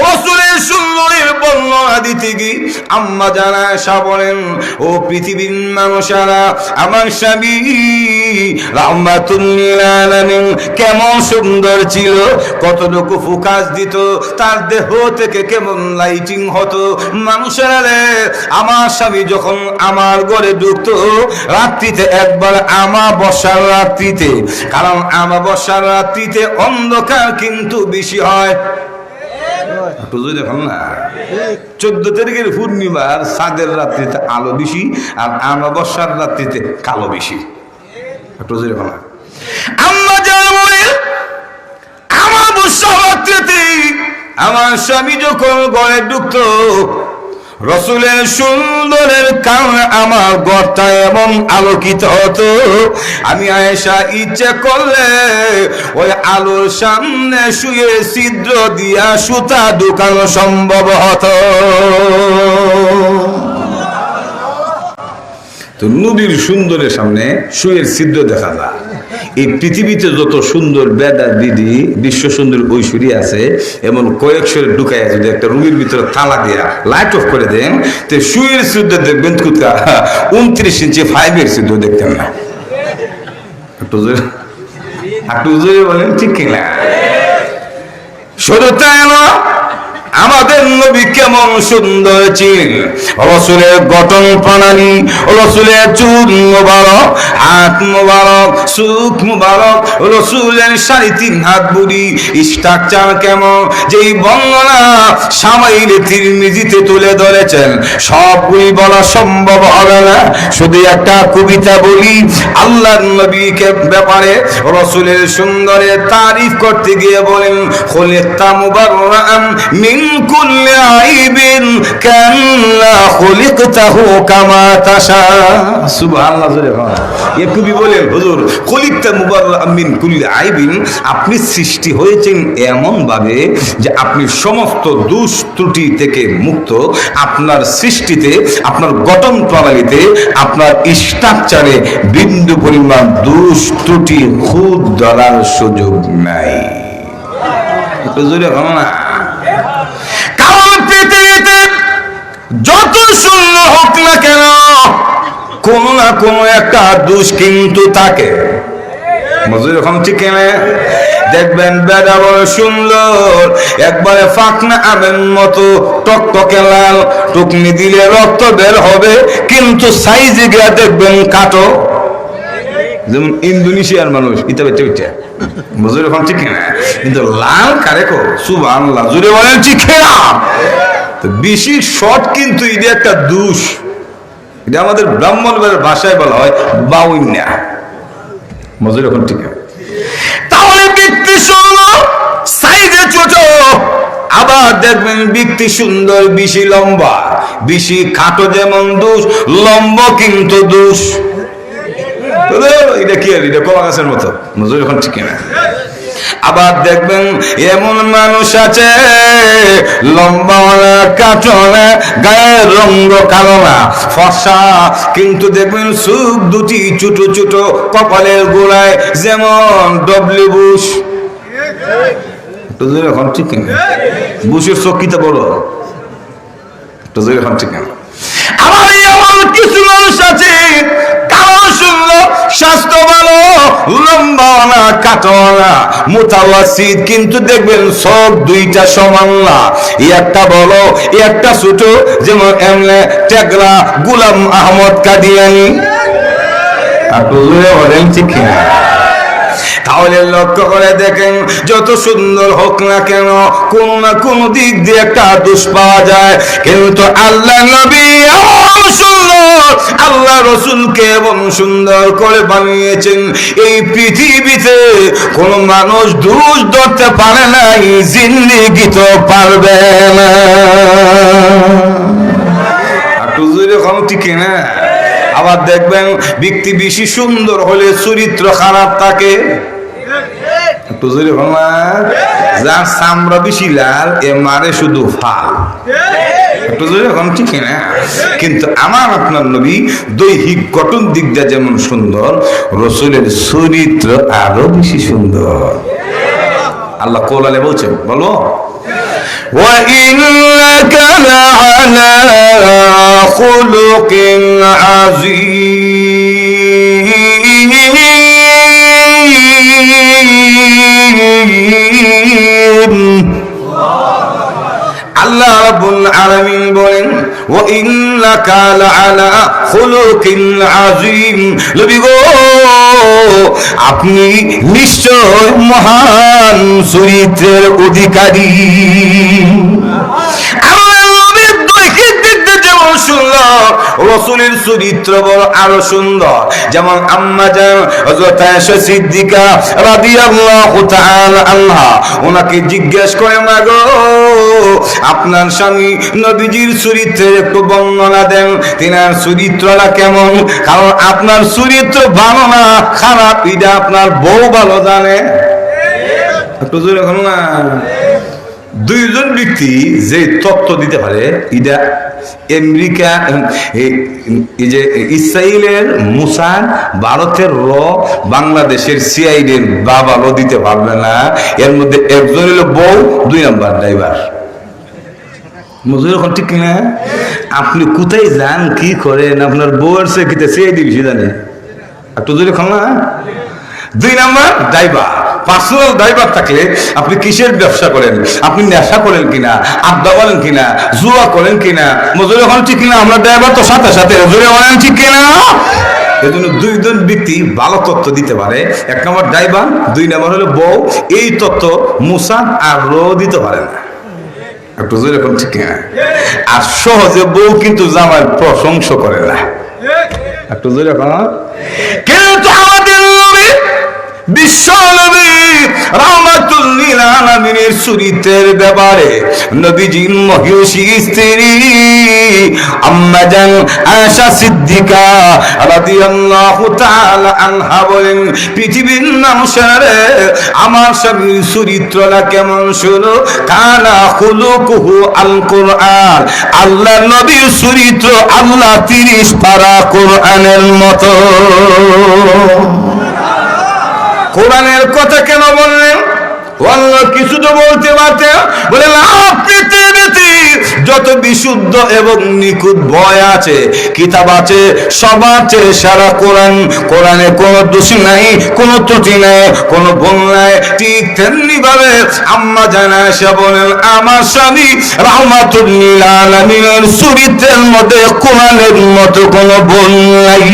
রাসূলের সুন্নতের বর্ণনা দিতে গিয়ে আম্মা জান আয়েশা বলেন, ও পৃথিবীর মানুষেরা, আমার স্বামী রাহমাতুল লিল আলামিন কেমন সুন্দর ছিল, কতটুকু ফোকাস দিত, তার দেহ থেকে কেমন লাইটিং হতো। মানুষেরা রে, আমার স্বামী যখন আমার ঘরে ঢুকতো রাত্রিতে, একবার আমাবস্যার রাত্রিতে, কারণ আমাবস্যার রাত্রিতে অন্ধকার কিন্তু বেশি হয়। দেখুন না, 14 তারিখের পূর্ণিমার চাঁদের রাত্রিতে আলো বেশি, আর আমাবস্যার রাত্রিতে কালো বেশি। আমাবস্যার রাত্রিতে আমার স্বামী যখন ঘরে ঢুকতো, রসুলের সুন্দরের কারণে আমার ঘরটা এমন আলোকিত হতো, আমি আয়েশা ইচ্ছে করলে ওই আলোর সামনে শুয়ে ছিদ্র দিয়া সুতা ঢুকানো সম্ভব হতো। তো নবীর সুন্দরের সামনে শুয়ের ছিদ্র দেখা যায়। এই পৃথিবীতে যত সুন্দর বেদা দিদি বিশ্ব সুন্দর ঐশ্বরী আছে, এমন কয়েকশো ঢুকাইয়া যদি একটা রুমের ভিতরে তালা দিয়া লাইট অফ করে দেন, তো শুয়ের ছিদ্র দেখবেন 29 ইঞ্চি 5-এর ছিদ্র দেখতেন না। একটু জোরে বলেন ঠিক কিনা? শুধু তাই না, আমাদের নবী কেমন সুন্দর ছিলেন। রাসূলের গঠন প্রণালী, রাসূলের চুল মোবারক, হাত মোবারক, চোখ মোবারক, রাসূলের 3.5 হাত বুড়ি, স্ট্রাকচার কেমন, যেই বর্ণনা শামাইলে তিরমিজিতে তুলে ধরেছেন, সবগুলি বলা সম্ভব হবে না। শুধু একটা কবিতা বলি, আল্লাহর নবীকে ব্যাপারে রাসূলের সুন্দরের তারিফ করতে গিয়ে বলেন, খুলিকতা মুবাররাআন মিন কুল্লি আইবিন কাল্লা খুলিকতাহু কামা তাশা। সুবহানাল্লাহ। জোরে বলেন। এ কবি বলেন, হুজুর খুলিকতা মুবাররাআন মিন কুল্লি আইবিন, আপনি সৃষ্টি হয়েছেন এমন ভাবে যে আপনি সমস্ত দোষ ত্রুটি থেকে মুক্ত। আপনার সৃষ্টিতে, আপনার গঠন প্রণালীতে, আপনার স্ট্রাকচারে বিন্দু পরিমাণ দোষ ত্রুটি খুদ ধরার সুযোগ নাই। জোরে বলেন না। কারণ পৃথিবীতে যত সুন্দর হোক না কেন, কোনো না কোনো একটা দোষ কিন্তু থাকে। মজুর এখন ঠিক না? দেখবেন বেড়া বড় সুন্দর, একবারে ফাঁকনা আমের মতো টকটকে লাল, টুকনি দিলে রক্ত বের হবে, কিন্তু সাইজে গিয়ে দেখবেন কাটো, যেমন ইন্দোনেশিয়ার মানুষ ইটা বেটে বেটে। মজুর এখন ঠিক না? কিন্তু লাল কারেকো। সুবহানাল্লাহ। জুড়ে বলেন ঠিক না? তো বেশি শর্ট কিন্তু এটা একটা দোষ। এটা আমাদের ব্রাহ্মণের ভাষায় বলা হয় বাউন্যা। মজুর এখন ঠিক না? তাহলে ব্যক্তি সুন্দর, সাইজে ছোট, আবার দেখবেন ব্যক্তি সুন্দর বেশি লম্বা, বেশি খাটো যেমন দোষ, লম্বা কিন্তু দোষ। এটা কি, এটা কলা গাছের মতো। নজর এখন ঠিক না? আবার দেখবেন এমন মানুষ আছে লম্বা না, কাটো না, গায়ের রঙ কালো না, ফর্সা, কিন্তু দেখবেন চোখ দুটি ছোট ছোট, কপালের গোড়ায় যেমন ডব্লিউ বুশ। এখন ঠিক না? বুশের চোখ কিতা বড়। এখন ঠিক না? আবার এমন কিছু মানুষ আছে কালো সুন্দর, স্বাস্থ্য ভালো, লম্বা না, কাটো না, মুতাওয়াসিত, কিন্তু দেখবেন সব দুইটা সমান না, একটা বড় একটা ছোট, যেমন এমনে টেগরা গোলাম আহমদ কাদিয়ানি। বলেন ঠিক না? তাহলে লক্ষ্য করে দেখেন, যত সুন্দর হোক না কেন, কোন না কোন দিক দিয়ে একটা দোষ পাওয়া যায়। কিন্তু আল্লাহ নবী এমন সুন্দর, আল্লাহ রসুলকে এমন সুন্দর করে বানিয়েছেন, এই পৃথিবীতে কোন মানুষ দোষ ধরতে পারে না, জিন্দেগি তো পারবে না। ঠিক না? আবার দেখবেন ব্যক্তি বেশি সুন্দর হলে চরিত্র খারাপ থাকে। যার চামড়া বেশি লাল, এ মারে শুধু ফাল। ঠিক না? কিন্তু আমার আপনার নবী দৈহিক গঠন দিক দিয়ে যেমন সুন্দর, রসুলের চরিত্র আরো বেশি সুন্দর। আল্লাহ কোরআনে বলছেন, বলো وإنك لعلى خلق عظيم আল্লাহ রাব্বুল আলামিন বলেন ওয়া ইন্নাকা লাআলা খুলুকিন আযীম নবী গো আপনি নিশ্চয় মহান চরিত্রের অধিকারী আল্লাহ নবীর দৈহিক দিক থেকে যেমন সুন্দর রাসূলের চরিত্র বড় আরো সুন্দর যেমন আম্মা জান হযরত আয়েশা সিদ্দিকা রাদিয়াল্লাহু তাআলা আনহা ওনাকে জিজ্ঞেস করে মা গো আপনার স্বামী নবীজির চরিত্রের একটু বর্ণনা দেন তিনার চরিত্রটা কেমন কারণ আপনার চরিত্র ভালো না খারাপ এটা আপনার বউ ভালো জানে একটু জোরে বলুন না দুইজন ব্যক্তি যে তত্ত্ব দিতে পারে এটা আমেরিকা এই যে ইসরায়েলের মুসাদ ভারতের বাংলাদেশের সিআইডির বাবাও দিতে পারবে না এর মধ্যে একজন হলো বউ দুই নাম্বার ড্রাইভার মজুর এখন ঠিক না আপনি কোথায় যান কি করেন আপনার বউয়ের সে কিতে সিআইডি বেশি জানে একটু জোরে খান না দুই নাম্বার ড্রাইভার পার্সোনাল ড্রাইভার থাকলে আপনি কিসের ব্যবসা করেন আপনি নেশা করেন কিনা আড্ডা বলেন কিনা জুয়া করেন কিনা মজুরি এখন ঠিক কিনা আমরা ড্রাইভার তো সাথে সাথে জুড়ে বলেন ঠিক কিনা এই জন্য দুইজন ব্যক্তি ভালো তথ্য দিতে পারে এক নম্বর ড্রাইভার দুই নম্বর হলো বউ এই তথ্য মুসা আর দিতে পারে না একটু জোরে এখন ঠিক কিনা আর সহজে বউ কিন্তু জামার প্রশংসা করে না একটু জোরে এখন কিন্তু আমাদের বিশ্ব নবী রাহমাতুল লিল আলামিনের চরিত্রের ব্যাপারে নবীজির মহিষী স্ত্রী আম্মা জান আয়েশা সিদ্দিকা রাদিয়াল্লাহু তাআলা আনহা বলেন পৃথিবীর মানুষেরা আমার স্বামীর চরিত্রটা কেমন শুনো কানা খুলুকুহু আল কুরআন আল্লাহর নবীর চরিত্র আল্লাহ 30 পারা কোরআনের মতো কোরআনের কথা কেন বললেন অন্য কিছু তো বলতে পারতেন বলে পৃথিবীতে যত বিশুদ্ধ এবং নিখুঁত বই আছে কিতাব আছে সব আছে সারা কোরআন কোরআনে কোনো দোষ নাই কোনো ত্রুটি নাই কোনো ভুল নাই ঠিক তেমনি ভাবে আম্মা জান আয়েশা বলেন আমার স্বামী রাহমাতুল লিল আলামিনের চরিত্রের মধ্যে কোরআনের মতো কোনো ভুল নাই